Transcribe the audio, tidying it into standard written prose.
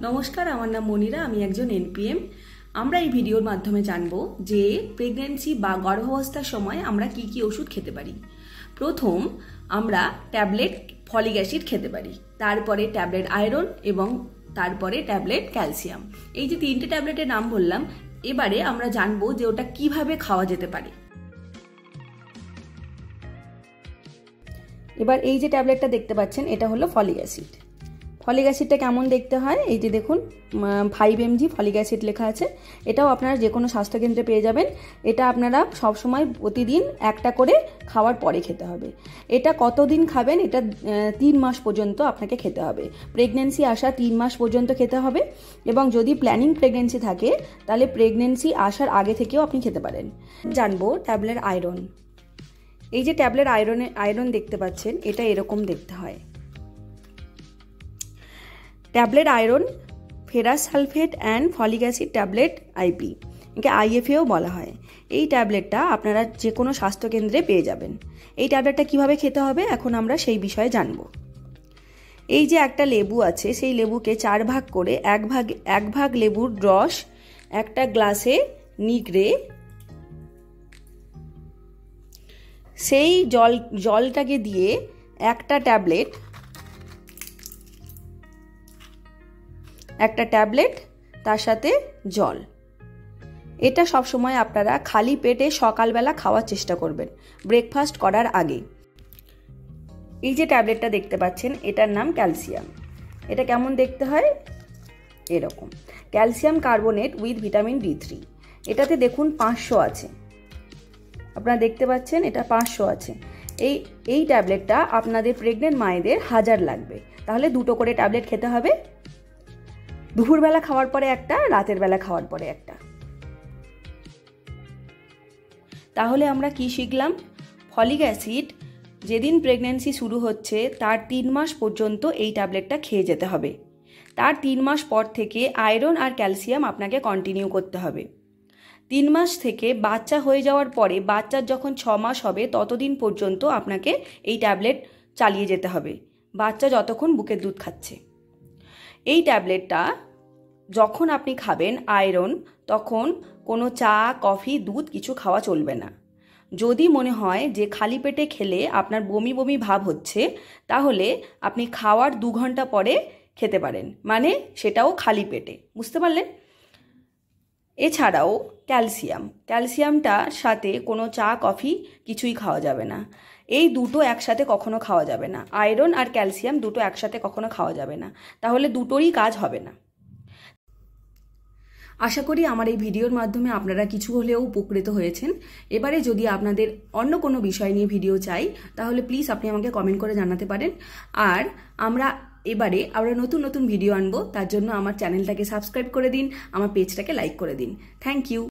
নমস্কার, আমার নাম মনিরা। আমি একজন এনপিএম। আমরা এই ভিডিওর মাধ্যমে জানবো যে প্রেগন্যান্সি বা গর্ভাবস্থার সময় আমরা কি কি ওষুধ খেতে পারি। প্রথম, আমরা ট্যাবলেট ফলিক অ্যাসিড খেতে পারি, তারপরে ট্যাবলেট আয়রন এবং তারপরে ট্যাবলেট ক্যালসিয়াম। এই যে তিনটে ট্যাবলেটের নাম বললাম, এবারে আমরা জানবো যে ওটা কিভাবে খাওয়া যেতে পারে। এবার এই যে ট্যাবলেটটা দেখতে পাচ্ছেন, এটা হলো ফলিক অ্যাসিড। ফলিক অ্যাসিডটা কেমন দেখতে হয়, এই যে দেখুন 5 mg ফলিক অ্যাসিড লেখা আছে। এটাও আপনারা যে কোনো স্বাস্থ্যকেন্দ্রে পেয়ে যাবেন। এটা আপনারা সবসময় প্রতিদিন একটা করে খাওয়ার পরে খেতে হবে। এটা কতদিন খাবেন, এটা 3 মাস পর্যন্ত আপনাকে খেতে হবে। প্রেগনেন্সি আসা 3 মাস পর্যন্ত খেতে হবে, এবং যদি প্ল্যানিং প্রেগনেন্সি থাকে তাহলে প্রেগনেন্সি আসার আগে থেকেও আপনি খেতে পারেন। জানবো ট্যাবলেট আয়রন। এই যে ট্যাবলেট আয়রন দেখতে পাচ্ছেন, এটা এরকম দেখতে হয়। Tablet iron ferrous sulphate and folic acid tablet IP, একে আইএফএও বলা হয়। এই ট্যাবলেটটা আপনারা যে কোনো স্বাস্থ্যকেন্দ্রে পেয়ে যাবেন। এই ট্যাবলেটটা কিভাবে খেতে হবে এখন আমরা সেই বিষয়ে জানব। এই যে একটা লেবু আছে, সেই লেবুকে 4 ভাগ করে এক ভাগ লেবুর রস একটা গ্লাসে নিগড়ে সেই জলটাকে দিয়ে একটা ট্যাবলেট তার সাথে জল, এটা সবসময় আপনারা খালি পেটে সকালবেলা খাওয়ার চেষ্টা করবেন, ব্রেকফাস্ট করার আগে। এই যে ট্যাবলেটটা দেখতে পাচ্ছেন, এটার নাম ক্যালসিয়াম। এটা কেমন দেখতে হয়, এরকম। Calcium carbonate with vitamin D3। এটাতে দেখুন 500 আছে, আপনারা দেখতে পাচ্ছেন এটা 500 আছে। এই ট্যাবলেটটা আপনাদের প্রেগনেন্ট মায়েদের 1000 লাগবে। তাহলে 2টো করে ট্যাবলেট খেতে হবে, দুপুরবেলা খাওয়ার পরে একটা, রাতের বেলা খাওয়ার পরে একটা। তাহলে আমরা কি শিখলাম? ফলিক অ্যাসিড যেদিন প্রেগন্যান্সি শুরু হচ্ছে তার 3 মাস পর্যন্ত এই ট্যাবলেটটা খেয়ে যেতে হবে। তার 3 মাস পর থেকে আয়রন আর ক্যালসিয়াম আপনাকে কন্টিনিউ করতে হবে। 3 মাস থেকে বাচ্চা হয়ে যাওয়ার পরে, বাচ্চার যখন 6 মাস হবে ততদিন পর্যন্ত আপনাকে এই ট্যাবলেট চালিয়ে যেতে হবে, বাচ্চা যতক্ষণ বুকের দুধ খাচ্ছে। এই ট্যাবলেটটা যখন আপনি খাবেন আয়রন, তখন কোনো চা, কফি, দুধ কিছু খাওয়া চলবে না। যদি মনে হয় যে খালি পেটে খেলে আপনার বমি বমি ভাব হচ্ছে, তাহলে আপনি খাওয়ার 2 ঘন্টা পরে খেতে পারেন, মানে সেটাও খালি পেটে। বুঝতে পারলেন? এছাড়াও ক্যালসিয়ামটার সাথে কোনো চা, কফি কিছুই খাওয়া যাবে না। এই দুটো একসাথে কখনো খাওয়া যাবে না। আয়রন আর ক্যালসিয়াম দুটো একসাথে কখনো খাওয়া যাবে না, তাহলে দুটোরই কাজ হবে না। আশা করি আমার এই ভিডিওর মাধ্যমে আপনারা কিছু হলেও উপকৃত হয়েছেন। এবারে যদি আপনাদের অন্য কোনো বিষয় নিয়ে ভিডিও চাই, তাহলে প্লিজ আপনি আমাকে কমেন্ট করে জানাতে পারেন। আর আমরা নতুন নতুন ভিডিও আনবো, তার জন্য আমার চ্যানেলটাকে সাবস্ক্রাইব করে দিন, আমার পেজটাকে লাইক করে দিন। Thank you.